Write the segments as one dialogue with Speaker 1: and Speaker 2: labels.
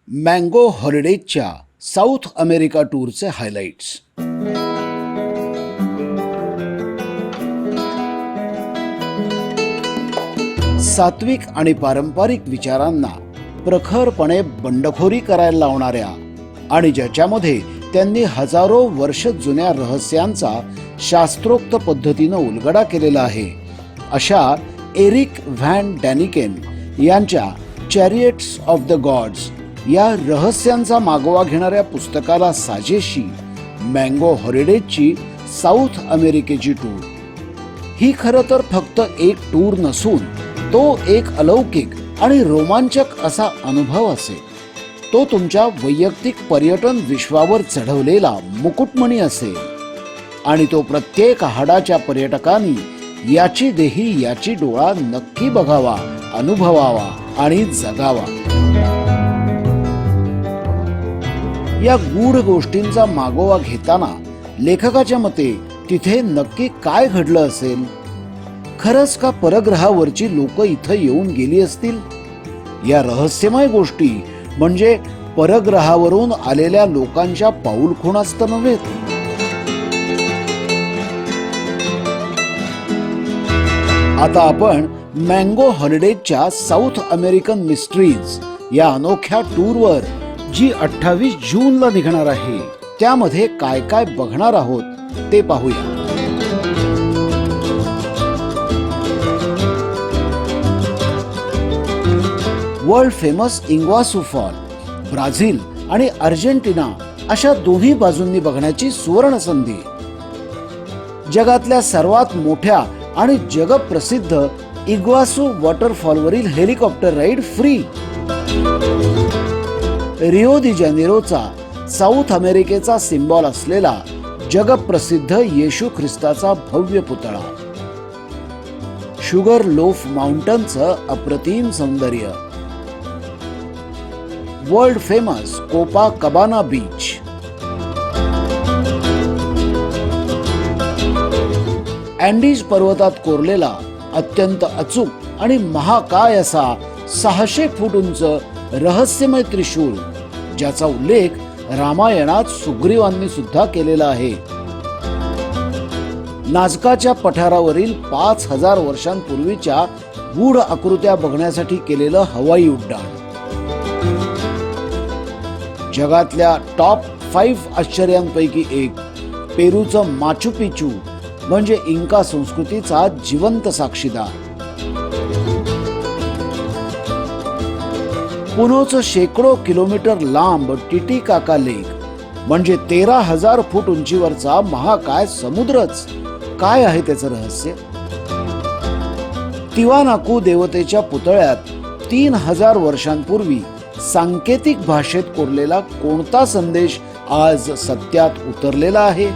Speaker 1: Mango हॉलिडेजच्या south America टूरचे highlights. सात्विक आणि पारंपरिक विचारांना प्रखरपणे बंडखोरी करायला लावणाऱ्या आणि ज्याच्यामध्ये त्यांनी हजारो वर्ष जुन्या रहस्यांचा शास्त्रोक्त पद्धतीनं उलगडा केलेला आहे, अशा एरिक व्हॅन डॅनिकेन यांच्या चॅरियट्स ऑफ द गॉड्स या रहस्यांचा मागोवा घेणाऱ्या पुस्तकाला साजेशी मँगो हॉलिडेजची साऊथ अमेरिकेची टूर. ही खरं तर फक्त एक टूर नसून तो एक अलौकिक आणि रोमांचक असा अनुभव असेल. तो तुमच्या वैयक्तिक पर्यटन विश्वावर चढवलेला मुकुटमणी असेल आणि तो प्रत्येक हाडाच्या पर्यटकांनी याची देही याची डोळा नक्की बघावा, अनुभवावा आणि जगावा. या गूढ गोष्टींचा मागोवा घेताना लेखकाच्या मते तिथे नक्की काय घडलं असेल? खरंच का परग्रहावरची लोक इथं येऊन गेली असतील? या रहस्यमय गोष्टी म्हणजे परग्रहावरून आलेल्या लोकांच्या पाऊलखुणाच तर नव्हेत. आता आपण मँगो हॉलिडेजच्या साऊथ अमेरिकन मिस्ट्रीज या अनोख्या टूरवर जी 28 जूनला निघणार आहे त्यामध्ये काय काय बघणार आहोत ते पाहूया. World famous Iguazu fall Brazil आणि अर्जेंटिना अशा दोन्ही बाजूंनी बघण्याची सुवर्ण संधी. जगातल्या सर्वात मोठ्या आणि जगप्रसिद्ध इग्वासू वॉटरफॉलवरील helicopter ride free. Rio de जानेरोचा साऊथ अमेरिकेचा सिम्बॉल असलेला जगप्रसिद्ध येशू ख्रिस्ताचा भव्य पुतळा. शुगर लोफ माउंटनचं अप्रतिम सौंदर्य. World famous Copacabana beach. Andes पर्वतात कोरलेला अत्यंत अचूक आणि महाकाय असा 600 फूट उंच रहस्यमय त्रिशूळ, ज्याचा उल्लेख रामायणात सुग्रीवांनी सुद्धा केलेला आहे. नाजकाच्या पठारावरील 5000 वर्षांपूर्वीच्या गूढ आकृत्या बघण्यासाठी केलेलं हवाई उड्डाण. जगातल्या टॉप 5 आश्चर्यांपैकी एक पेरूचं माचू पिचू म्हणजे इंका संस्कृतीचा जिवंत साक्षीदार. पुनोचं शेकडो किलोमीटर लांब टिटिकाका लेक म्हणजे 13,000 फूट उंचीवरचा महाकाय समुद्रच. काय आहे त्याचं रहस्य? तिवानाकू देवतेच्या पुतळ्यात 3000 वर्षांपूर्वी सांकेतिक भाषेत कोरलेला कोणता संदेश आज सत्यात उतरलेला आहे?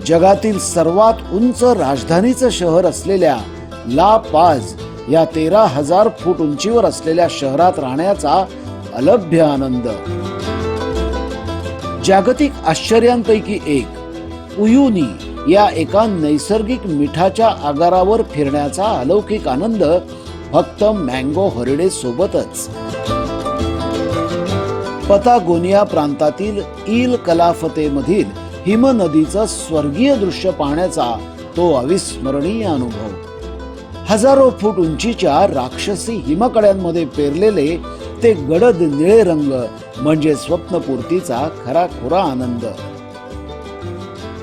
Speaker 1: जगातील सर्वात उंच राजधानीचं शहर असलेल्या ला पाझ या 13,000 फूट उंचीवर असलेल्या शहरात राहण्याचा अलभ्य आनंद. जागतिक आश्चर्यांपैकी एक उयुनी या एका नैसर्गिक मिठाच्या आगारावर फिरण्याचा अलौकिक आनंद फक्त मँगो हॉलिडेज सोबतच. पतागोनिया प्रांतातील इल कलाफते मधील हिम नदीचं स्वर्गीय दृश्य पाहण्याचा तो अविस्मरणीय अनुभव. हजारो फूट उंचीच्या राक्षसी हिमकड्यांमध्ये पेरलेले ते गडद निळे रंग म्हणजे स्वप्नपूर्तीचा खराखुरा आनंद.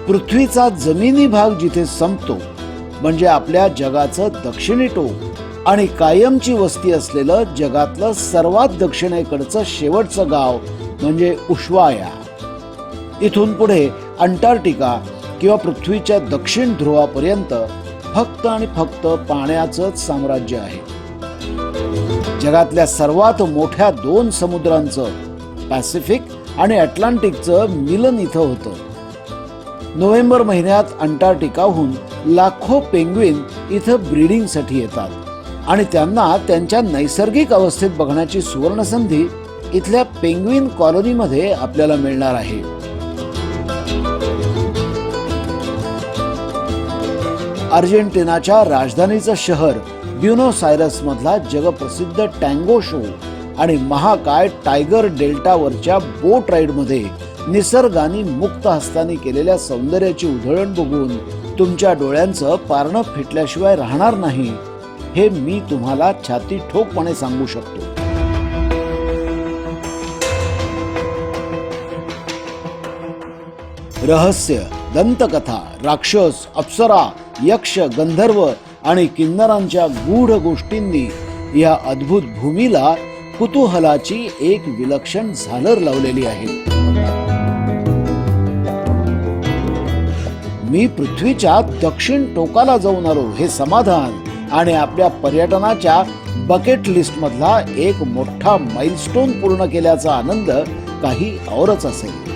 Speaker 1: पृथ्वीचा जमिनी भाग जिथे संपतो म्हणजे आपल्या जगाचं दक्षिणी टोक आणि कायमची वस्ती असलेलं जगातलं सर्वात दक्षिणेकडचं शेवटचं गाव म्हणजे उशवाया. इथून पुढे अंटार्क्टिका किंवा पृथ्वीच्या दक्षिण ध्रुवापर्यंत फक्त आणि फक्त पाण्याचंच साम्राज्य आहे. जगातल्या सर्वात मोठ्या 2 समुद्रांचं पॅसिफिक आणि अटलांटिकचं मिलन इथं होतं. नोव्हेंबर महिन्यात अंटार्क्टिकाहून लाखो पेंग्विन इथं ब्रीडिंगसाठी येतात आणि त्यांना त्यांच्या नैसर्गिक अवस्थेत बघण्याची सुवर्ण संधी इथल्या पेंग्विन कॉलनीमध्ये आपल्याला मिळणार आहे. अर्जेंटिनाच्या राजधानीचं शहर ब्युनोस आयर्स मधला जगप्रसिद्ध टँगो शो आणि महाकाय टायगर डेल्टावरच्या बोट राईड मध्ये निसर्गाने मुक्त हस्ताने केलेल्या सौंदर्याची उधळण बघून तुमच्या डोळ्यांचं पारणं फिटल्याशिवाय राहणार नाही, हे मी तुम्हाला छाती ठोकपणे सांगू शकतो. रहस्य, दंतकथा, राक्षस, अप्सरा, यक्ष, गंधर्व आणि किन्नरांच्या गूढ गोष्टींनी या अद्भुत भूमीला कुतूहलाची एक विलक्षण झालर लावलेली आहे. मी पृथ्वीच्या दक्षिण टोकाला जाऊन आलो हे समाधान आणि आपल्या पर्यटनाच्या बकेट लिस्ट मधला एक मोठा माइलस्टोन पूर्ण केल्याचा आनंद काही औरच असेल.